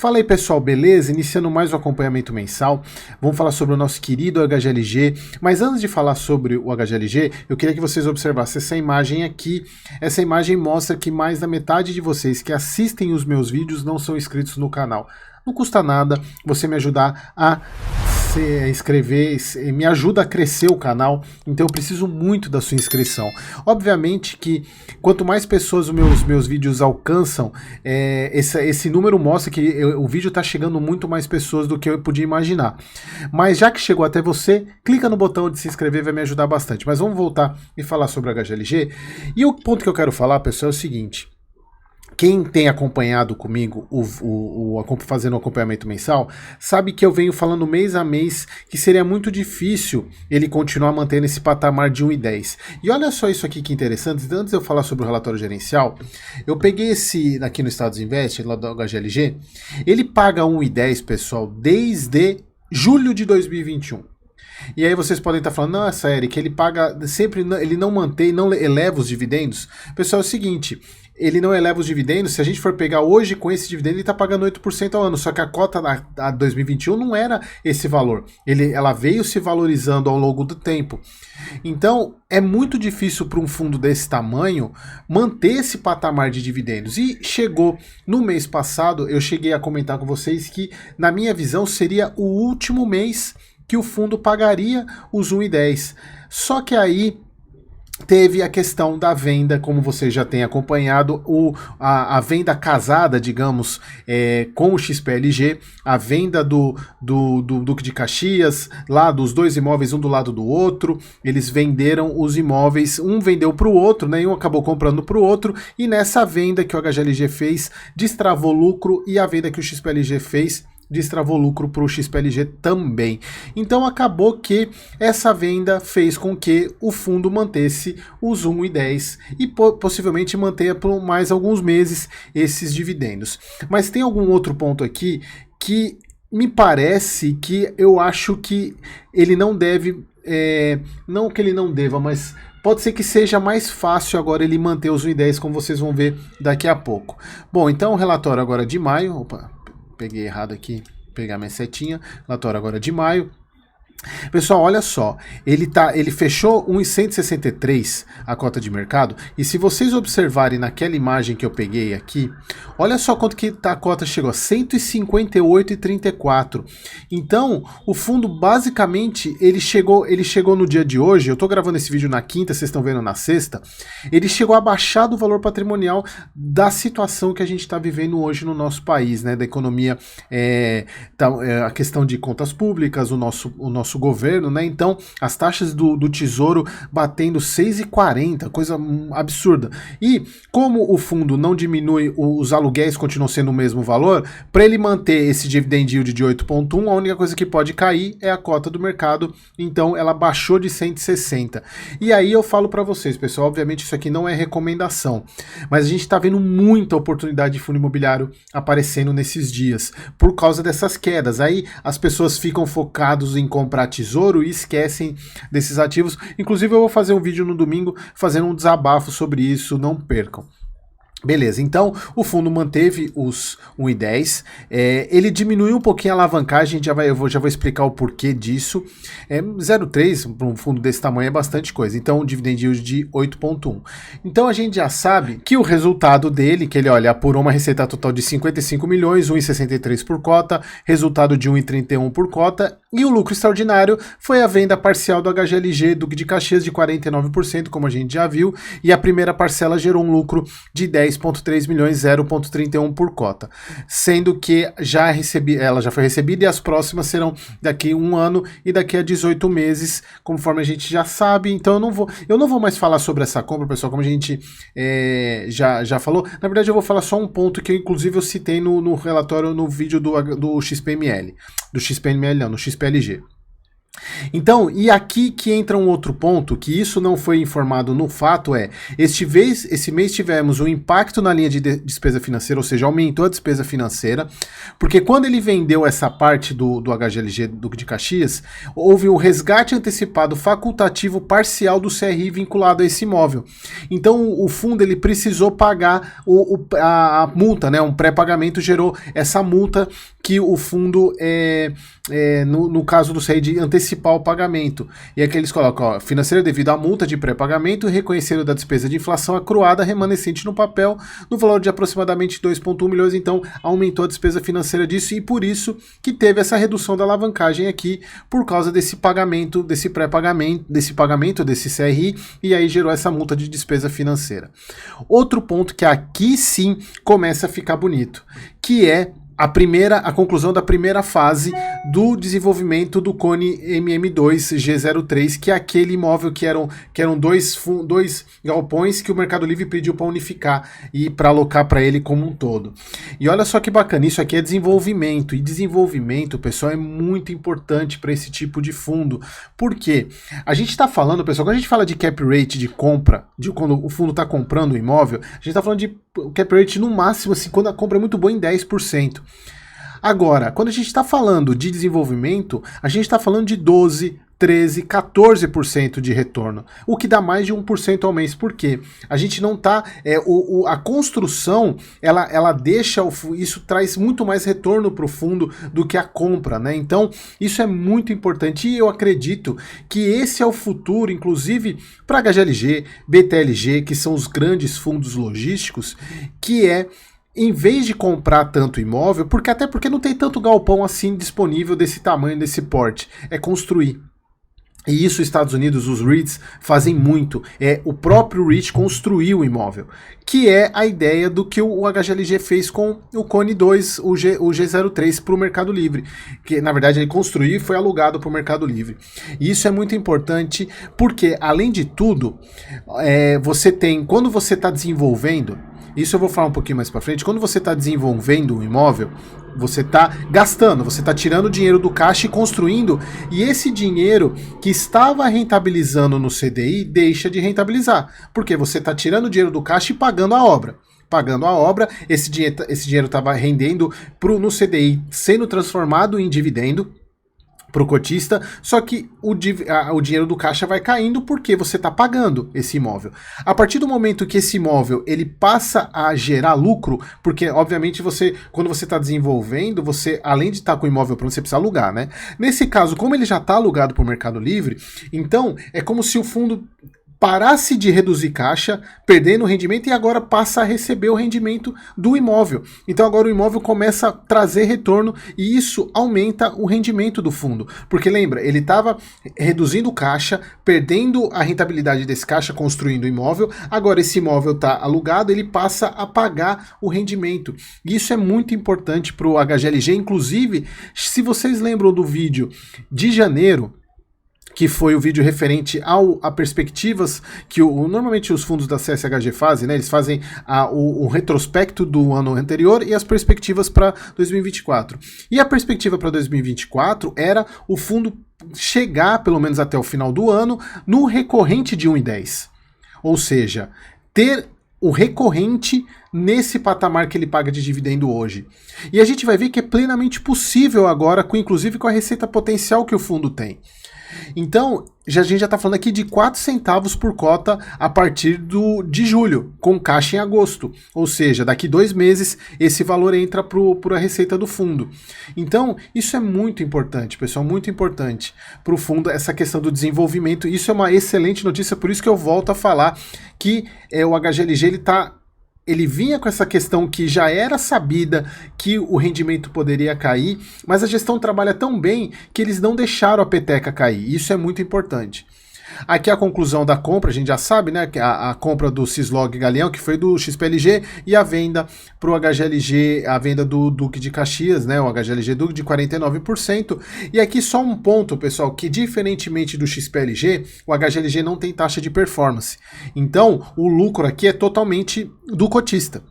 Fala aí pessoal, beleza? Iniciando mais um acompanhamento mensal, vamos falar sobre o nosso querido HGLG, mas antes de falar sobre o HGLG, eu queria que vocês observassem essa imagem aqui. Essa imagem mostra que mais da metade de vocês que assistem os meus vídeos não são inscritos no canal. Não custa nada você me ajudar a se inscrever, me ajuda a crescer o canal, então eu preciso muito da sua inscrição. Obviamente que quanto mais pessoas os meus vídeos alcançam, esse número mostra que o vídeo está chegando muito mais pessoas do que eu podia imaginar. Mas já que chegou até você, clica no botão de se inscrever, vai me ajudar bastante. Mas vamos voltar e falar sobre o HGLG. E o ponto que eu quero falar, pessoal, é o seguinte. Quem tem acompanhado comigo, fazendo o acompanhamento mensal, sabe que eu venho falando mês a mês que seria muito difícil ele continuar mantendo esse patamar de 1,10. E olha só isso aqui que interessante, antes de eu falar sobre o relatório gerencial, eu peguei esse aqui no Estados Invest, lá do HGLG, ele paga 1,10, pessoal, desde julho de 2021. E aí vocês podem estar falando, nossa, Eric, ele paga sempre, ele não mantém, não eleva os dividendos. Pessoal, é o seguinte, ele não eleva os dividendos, se a gente for pegar hoje com esse dividendo, ele está pagando 8% ao ano, só que a cota da 2021 não era esse valor, ela veio se valorizando ao longo do tempo. Então, é muito difícil para um fundo desse tamanho manter esse patamar de dividendos. E chegou, no mês passado, eu cheguei a comentar com vocês que, na minha visão, seria o último mês que o fundo pagaria os 1,10. Só que aí teve a questão da venda, como você já tem acompanhado, a venda casada, digamos, com o XPLG, a venda do Duque de Caxias, lá dos dois imóveis, um do lado do outro, eles venderam os imóveis, um vendeu para o outro, né, e um acabou comprando para o outro, e nessa venda que o HGLG fez, destravou lucro, e a venda que o XPLG fez, destravou lucro para o XPLG também. Então acabou que essa venda fez com que o fundo mantesse os 1,10 e possivelmente mantenha por mais alguns meses esses dividendos. Mas tem algum outro ponto aqui que me parece que eu acho que ele não deve, não que ele não deva, mas pode ser que seja mais fácil agora ele manter os 1,10, como vocês vão ver daqui a pouco. Bom, então o relatório agora de maio, opa, peguei errado aqui, pegar minha setinha, relatório agora de maio. Pessoal, olha só, ele fechou 1,163 a cota de mercado, e se vocês observarem naquela imagem que eu peguei aqui, olha só quanto que a cota chegou, 158,34. Então, o fundo basicamente, ele chegou no dia de hoje, eu tô gravando esse vídeo na quinta, vocês estão vendo na sexta, ele chegou a baixar do valor patrimonial da situação que a gente está vivendo hoje no nosso país, né, da economia, a questão de contas públicas, o nosso governo, né? Então as taxas do Tesouro batendo 6,40, coisa absurda. E como o fundo não diminui, os aluguéis continuam sendo o mesmo valor, para ele manter esse dividend yield de 8,1, a única coisa que pode cair é a cota do mercado, então ela baixou de 160. E aí eu falo para vocês, pessoal, obviamente isso aqui não é recomendação, mas a gente está vendo muita oportunidade de fundo imobiliário aparecendo nesses dias, por causa dessas quedas. Aí as pessoas ficam focadas em comprar tesouro e esquecem desses ativos. Inclusive eu vou fazer um vídeo no domingo fazendo um desabafo sobre isso, não percam. Beleza, então o fundo manteve os 1,10, ele diminuiu um pouquinho a alavancagem, eu já vou explicar o porquê disso. 0,3 para um fundo desse tamanho é bastante coisa, então um dividend yield de 8,1. Então a gente já sabe que o resultado dele, que ele apurou uma receita total de 55 milhões, 1,63 por cota, resultado de 1,31 por cota, e o lucro extraordinário foi a venda parcial do HGLG Duque de Caxias de 49%, como a gente já viu, e a primeira parcela gerou um lucro de 10,3 milhões, 0,31 por cota, sendo que ela já foi recebida e as próximas serão daqui a 1 ano e daqui a 18 meses, conforme a gente já sabe. Então eu não vou mais falar sobre essa compra, pessoal, como a gente já falou. Na verdade eu vou falar só um ponto que inclusive eu citei no relatório, no vídeo do XPML, no XPLG. Então, e aqui que entra um outro ponto, que isso não foi informado no fato, esse mês tivemos um impacto na linha de despesa financeira, ou seja, aumentou a despesa financeira, porque quando ele vendeu essa parte do HGLG Duque de Caxias, houve um resgate antecipado facultativo parcial do CRI vinculado a esse imóvel. Então, o fundo ele precisou pagar a multa, né? Um pré-pagamento gerou essa multa que o fundo, no caso do CRI, de antecipar o pagamento. E aqui eles colocam, financeiro devido à multa de pré-pagamento e reconhecendo da despesa de inflação acruada remanescente no papel no valor de aproximadamente 2,1 milhões, então aumentou a despesa financeira disso e por isso que teve essa redução da alavancagem aqui, por causa desse pagamento, desse pré-pagamento, desse CRI, e aí gerou essa multa de despesa financeira. Outro ponto que aqui sim começa a ficar bonito, que é a conclusão da primeira fase do desenvolvimento do Cone MM2 G03, que é aquele imóvel que eram dois galpões que o Mercado Livre pediu para unificar e para alocar para ele como um todo. E olha só que bacana, isso aqui é desenvolvimento, e desenvolvimento, pessoal, é muito importante para esse tipo de fundo, porque a gente está falando, pessoal, quando a gente fala de cap rate de compra, de quando o fundo está comprando o imóvel, a gente está falando de cap rate no máximo, assim, quando a compra é muito boa, em 10%. Agora, quando a gente está falando de desenvolvimento, a gente está falando de 12%, 13%, 14% de retorno, o que dá mais de 1% ao mês. Por quê? A gente não está... a construção, ela deixa... Isso traz muito mais retorno para o fundo do que a compra, né? Então, isso é muito importante e eu acredito que esse é o futuro, inclusive para HGLG, BTLG, que são os grandes fundos logísticos, que em vez de comprar tanto imóvel, até porque não tem tanto galpão assim disponível desse tamanho, desse porte, é construir. E isso os Estados Unidos, os REITs, fazem muito. O próprio REIT construiu o imóvel, que é a ideia do que o HGLG fez com o Cone 2, o G03 para o Mercado Livre. Que na verdade ele construiu e foi alugado para o Mercado Livre. E isso é muito importante porque, além de tudo, quando você está desenvolvendo, isso eu vou falar um pouquinho mais para frente, quando você está desenvolvendo um imóvel, você está gastando, você está tirando dinheiro do caixa e construindo, e esse dinheiro que estava rentabilizando no CDI deixa de rentabilizar, porque você está tirando dinheiro do caixa e pagando a obra. Pagando a obra, esse dinheiro estava rendendo no CDI, sendo transformado em dividendo para o cotista, só que o dinheiro do caixa vai caindo porque você está pagando esse imóvel. A partir do momento que esse imóvel ele passa a gerar lucro, porque obviamente quando você está desenvolvendo, você além de estar com o imóvel pronto, você precisa alugar, né? Nesse caso, como ele já está alugado para o Mercado Livre, então é como se o fundo parasse de reduzir caixa, perdendo o rendimento e agora passa a receber o rendimento do imóvel. Então agora o imóvel começa a trazer retorno e isso aumenta o rendimento do fundo. Porque lembra, ele estava reduzindo caixa, perdendo a rentabilidade desse caixa, construindo o imóvel, agora esse imóvel está alugado, ele passa a pagar o rendimento. E isso é muito importante para o HGLG, inclusive, se vocês lembram do vídeo de janeiro, que foi o vídeo referente a perspectivas que normalmente os fundos da CSHG fazem, né? Eles fazem o retrospecto do ano anterior e as perspectivas para 2024. E a perspectiva para 2024 era o fundo chegar, pelo menos até o final do ano, no recorrente de 1,10. Ou seja, ter o recorrente nesse patamar que ele paga de dividendo hoje. E a gente vai ver que é plenamente possível agora, inclusive com a receita potencial que o fundo tem. Então, a gente já está falando aqui de 4 centavos por cota a partir de julho, com caixa em agosto. Ou seja, daqui 2 meses esse valor entra para a receita do fundo. Então, isso é muito importante, pessoal, muito importante para o fundo, essa questão do desenvolvimento. Isso é uma excelente notícia, por isso que eu volto a falar que o HGLG ele vinha com essa questão que já era sabida que o rendimento poderia cair, mas a gestão trabalha tão bem que eles não deixaram a peteca cair. Isso é muito importante. Aqui a conclusão da compra, a gente já sabe, né? A compra do Cislog Galeão, que foi do XPLG, e a venda para o HGLG, a venda do Duque de Caxias, né? O HGLG Duque de 49%. E aqui só um ponto, pessoal, que diferentemente do XPLG, o HGLG não tem taxa de performance. Então, o lucro aqui é totalmente do cotista.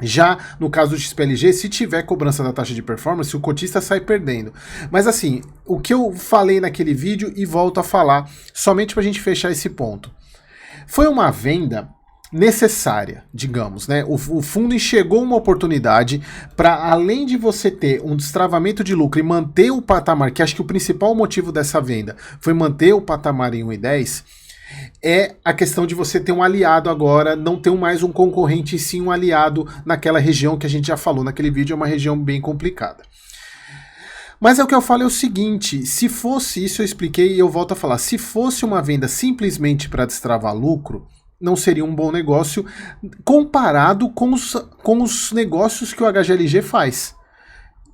Já no caso do XPLG, se tiver cobrança da taxa de performance, o cotista sai perdendo. Mas assim, o que eu falei naquele vídeo e volto a falar, somente para a gente fechar esse ponto. Foi uma venda necessária, digamos, né? O fundo enxergou uma oportunidade para, além de você ter um destravamento de lucro e manter o patamar, que acho que o principal motivo dessa venda foi manter o patamar em 1,10, é a questão de você ter um aliado agora, não ter mais um concorrente, e sim um aliado naquela região que a gente já falou naquele vídeo, é uma região bem complicada. Mas é o que eu falo é o seguinte, se fosse isso eu expliquei e eu volto a falar, se fosse uma venda simplesmente para destravar lucro, não seria um bom negócio comparado com os negócios que o HGLG faz.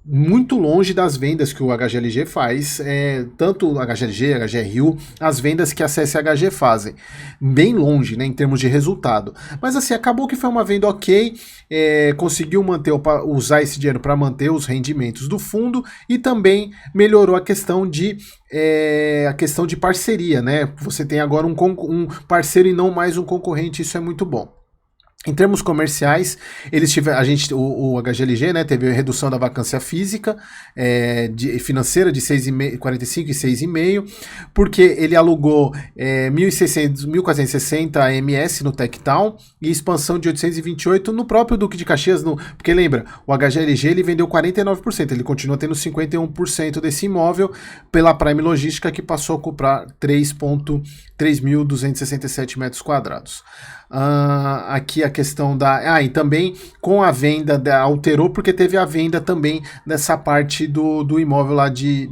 Muito longe das vendas que o HGLG faz, tanto o HGLG, HGRU, as vendas que a CSHG fazem. Bem longe, né, em termos de resultado. Mas assim, acabou que foi uma venda ok, conseguiu usar esse dinheiro para manter os rendimentos do fundo e também melhorou a questão de parceria, né? Você tem agora um parceiro e não mais um concorrente, isso é muito bom. Em termos comerciais, o HGLG, né, teve a redução da vacância física financeira de 45 e 6,5, porque ele alugou 1.460 AMS no Tectown e expansão de 828 no próprio Duque de Caxias, porque lembra, o HGLG ele vendeu 49%, ele continua tendo 51% desse imóvel pela Prime Logística, que passou a comprar 3.267 metros quadrados. Aqui a questão e também com a venda, alterou porque teve a venda também nessa parte do imóvel lá de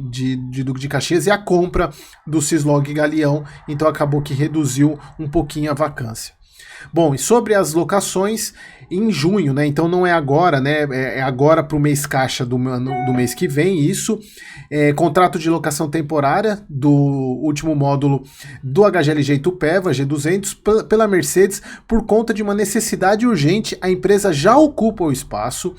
Duque de Caxias e a compra do Cislog Galeão, então acabou que reduziu um pouquinho a vacância. Bom, e sobre as locações, em junho, né? Então não é agora, né? É agora para o mês caixa do mês que vem, isso. Contrato de locação temporária do último módulo do HGLG Itupeva, G200, pela Mercedes, por conta de uma necessidade urgente, a empresa já ocupa o espaço,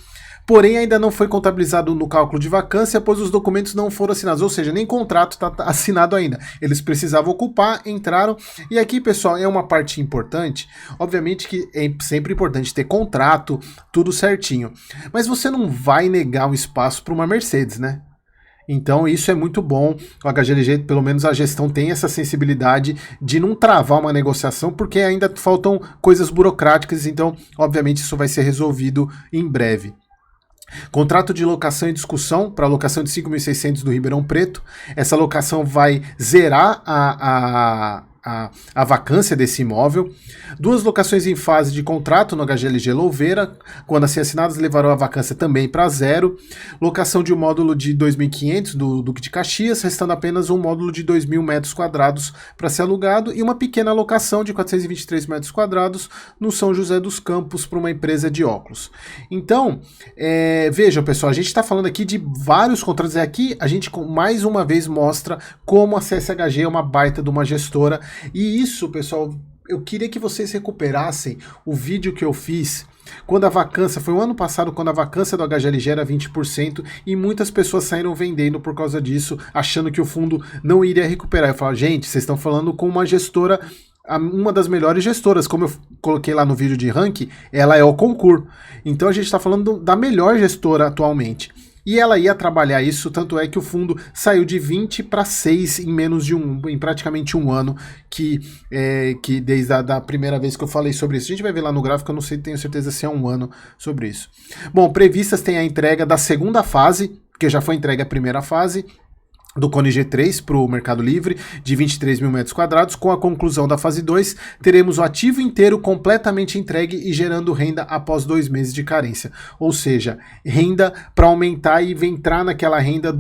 porém ainda não foi contabilizado no cálculo de vacância, pois os documentos não foram assinados, ou seja, nem contrato está assinado ainda. Eles precisavam ocupar, entraram, e aqui, pessoal, é uma parte importante, obviamente que é sempre importante ter contrato, tudo certinho, mas você não vai negar um espaço para uma Mercedes, né? Então isso é muito bom, o HGLG, pelo menos a gestão tem essa sensibilidade de não travar uma negociação, porque ainda faltam coisas burocráticas, então obviamente isso vai ser resolvido em breve. Contrato de locação em discussão para a locação de 5.600 do Ribeirão Preto. Essa locação vai zerar a vacância desse imóvel. 2 locações em fase de contrato no HGLG Louveira, quando assim assinadas levarão a vacância também para 0. Locação de um módulo de 2.500 do Duque de Caxias, restando apenas um módulo de 2.000 metros quadrados para ser alugado e uma pequena locação de 423 metros quadrados no São José dos Campos para uma empresa de óculos. Então, vejam, pessoal, a gente está falando aqui de vários contratos. Aqui a gente mais uma vez mostra como a CSHG é uma baita de uma gestora. E isso, pessoal, eu queria que vocês recuperassem o vídeo que eu fiz quando a vacância, foi o ano passado, quando a vacância do HGLG era 20% e muitas pessoas saíram vendendo por causa disso, achando que o fundo não iria recuperar. Eu falo, gente, vocês estão falando com uma gestora, uma das melhores gestoras, como eu coloquei lá no vídeo de ranking, ela é o Concur. Então a gente está falando da melhor gestora atualmente. E ela ia trabalhar isso, tanto é que o fundo saiu de 20 para 6 em praticamente um ano, que desde a primeira vez que eu falei sobre isso. A gente vai ver lá no gráfico, eu não sei, tenho certeza se é um ano sobre isso. Bom, previstas tem a entrega da segunda fase, que já foi entregue a primeira fase, do Cone G3 para o Mercado Livre, de 23 mil metros quadrados. Com a conclusão da fase 2, teremos o ativo inteiro completamente entregue e gerando renda após 2 meses de carência. Ou seja, renda para aumentar e entrar naquela renda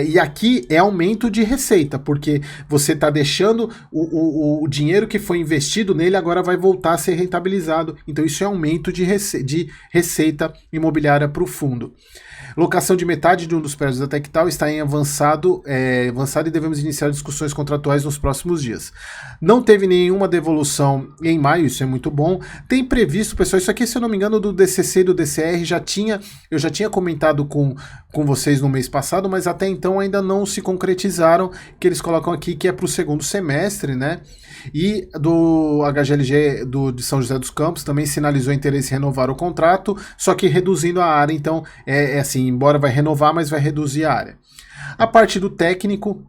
e aqui é aumento de receita, porque você está deixando o dinheiro que foi investido nele agora vai voltar a ser rentabilizado. Então isso é aumento de receita imobiliária para o fundo. Locação de metade de um dos prédios da Tectown está em avançado e devemos iniciar discussões contratuais nos próximos dias. Não teve nenhuma devolução em maio, isso é muito bom. Tem previsto, pessoal, isso aqui, se eu não me engano, do DCC e do DCR, eu já tinha comentado com vocês no mês passado, mas até então ainda não se concretizaram, que eles colocam aqui que é para o segundo semestre, né? E do HGLG de São José dos Campos também sinalizou interesse em renovar o contrato, só que reduzindo a área, então é assim, embora vai renovar, mas vai reduzir a área. A parte do técnico,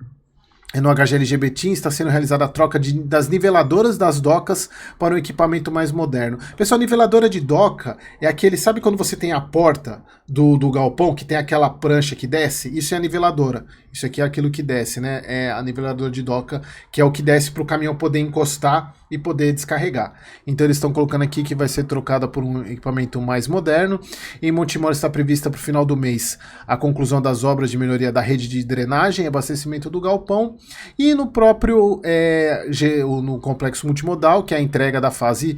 no HGLG Betim está sendo realizada a troca das niveladoras das docas para um equipamento mais moderno. Pessoal, niveladora de doca é aquele, sabe quando você tem a porta do galpão, que tem aquela prancha que desce? Isso é a niveladora. Isso aqui é aquilo que desce, né? É a niveladora de doca, que é o que desce para o caminhão poder encostar e poder descarregar. Então eles estão colocando aqui que vai ser trocada por um equipamento mais moderno. Em Montemor está prevista para o final do mês a conclusão das obras de melhoria da rede de drenagem e abastecimento do galpão. E no próprio no complexo multimodal, que é a entrega da fase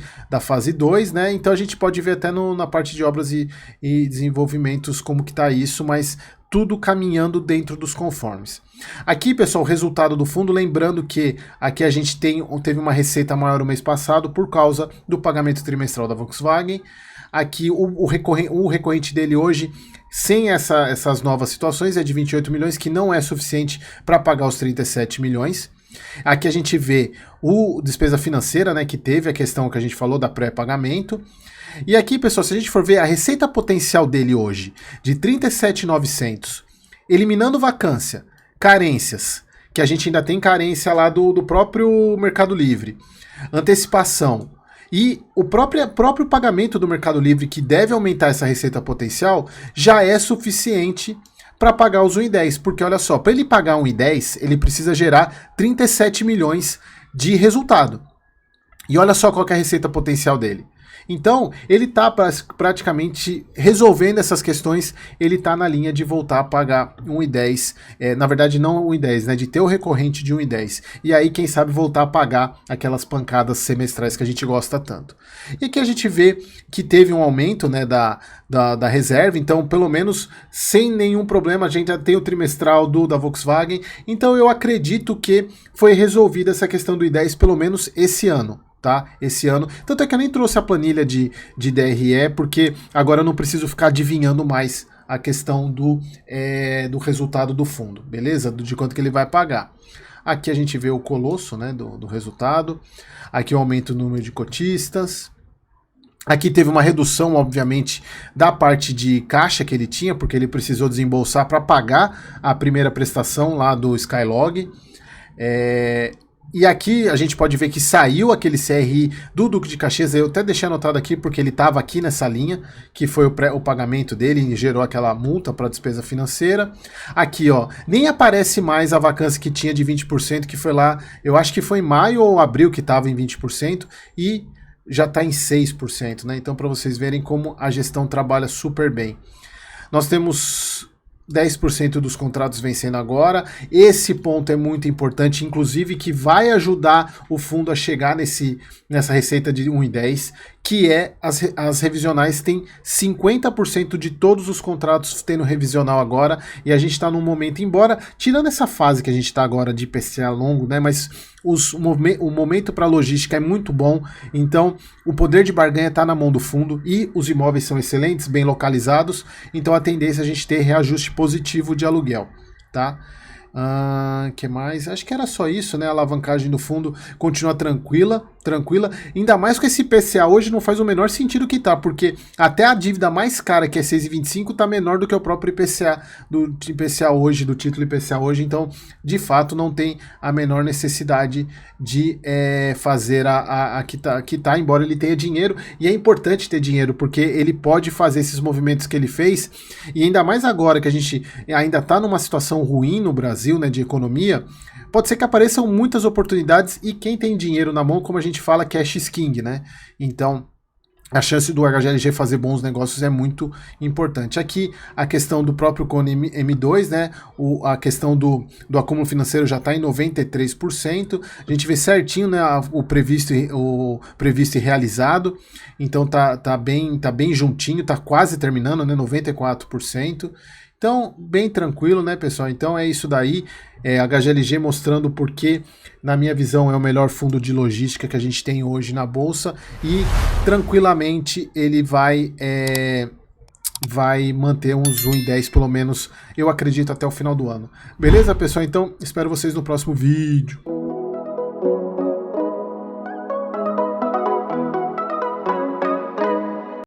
2, né? Então a gente pode ver até na parte de obras e desenvolvimentos como que está isso, mas tudo caminhando dentro dos conformes. Aqui, pessoal, o resultado do fundo, lembrando que aqui a gente teve uma receita maior no mês passado por causa do pagamento trimestral da Volkswagen. Aqui o recorrente dele hoje, sem essas novas situações, é de 28 milhões, que não é suficiente para pagar os 37 milhões. Aqui a gente vê o despesa financeira, né, que teve a questão que a gente falou da pré-pagamento. E aqui, pessoal, se a gente for ver a receita potencial dele hoje, de 37.900, eliminando vacância, carências, que a gente ainda tem carência lá do próprio Mercado Livre, antecipação e o próprio pagamento do Mercado Livre, que deve aumentar essa receita potencial, já é suficiente para pagar os 1,10, porque olha só, para ele pagar 1,10, ele precisa gerar 37 milhões de resultado. E olha só qual que é a receita potencial dele. Então, ele está praticamente resolvendo essas questões, ele está na linha de voltar a pagar 1,10, na verdade não 1,10, né, de ter o recorrente de 1,10. E aí, quem sabe, voltar a pagar aquelas pancadas semestrais que a gente gosta tanto. E aqui a gente vê que teve um aumento, né, da reserva, então, pelo menos, sem nenhum problema, a gente já tem o trimestral da Volkswagen, então eu acredito que foi resolvida essa questão do 1,10, pelo menos esse ano. Tá? Esse ano, tanto é que eu nem trouxe a planilha de DRE, porque agora eu não preciso ficar adivinhando mais a questão do resultado do fundo, beleza? De quanto que ele vai pagar. Aqui a gente vê o colosso, né, do resultado, aqui o aumento do número de cotistas, aqui teve uma redução, obviamente, da parte de caixa que ele tinha, porque ele precisou desembolsar para pagar a primeira prestação lá do Skylog. E aqui a gente pode ver que saiu aquele CRI do Duque de Caxias, eu até deixei anotado aqui porque ele estava aqui nessa linha, que foi o pagamento dele e gerou aquela multa para despesa financeira. Aqui, ó, nem aparece mais a vacância que tinha de 20%, que foi lá, eu acho que foi em maio ou abril que estava em 20%, e já está em 6%, né? Então, para vocês verem como a gestão trabalha super bem. Nós temos 10% dos contratos vencendo agora. Esse ponto é muito importante, inclusive que vai ajudar o fundo a chegar nessa receita de 1,10, que é as revisionais têm 50% de todos os contratos tendo revisional agora, e a gente está num momento, embora, tirando essa fase que a gente está agora de IPCA longo, né, mas o momento para logística é muito bom, então o poder de barganha está na mão do fundo e os imóveis são excelentes, bem localizados, então a tendência é a gente ter reajuste positivo de aluguel, tá? Que mais? Acho que era só isso, né? A alavancagem do fundo continua tranquila, ainda mais com esse IPCA hoje não faz o menor sentido que tá, porque até a dívida mais cara, que é 6,25, tá menor do que o próprio IPCA, do IPCA hoje, do título IPCA hoje, então, de fato, não tem a menor necessidade de fazer a quitar, embora ele tenha dinheiro, e é importante ter dinheiro, porque ele pode fazer esses movimentos que ele fez, e ainda mais agora que a gente ainda tá numa situação ruim no Brasil, né, de economia, pode ser que apareçam muitas oportunidades e quem tem dinheiro na mão, como a gente fala, cash king, né? Então, a chance do HGLG fazer bons negócios é muito importante. Aqui, a questão do próprio Cone M2, né? A questão do acúmulo financeiro já está em 93%. A gente vê certinho, né, o previsto e realizado. Então, tá bem juntinho, tá quase terminando, né? 94%. Então, bem tranquilo, né, pessoal? Então é isso daí, HGLG mostrando porque, na minha visão, é o melhor fundo de logística que a gente tem hoje na Bolsa e, tranquilamente, ele vai manter uns 1,10 pelo menos, eu acredito, até o final do ano. Beleza, pessoal? Então, espero vocês no próximo vídeo.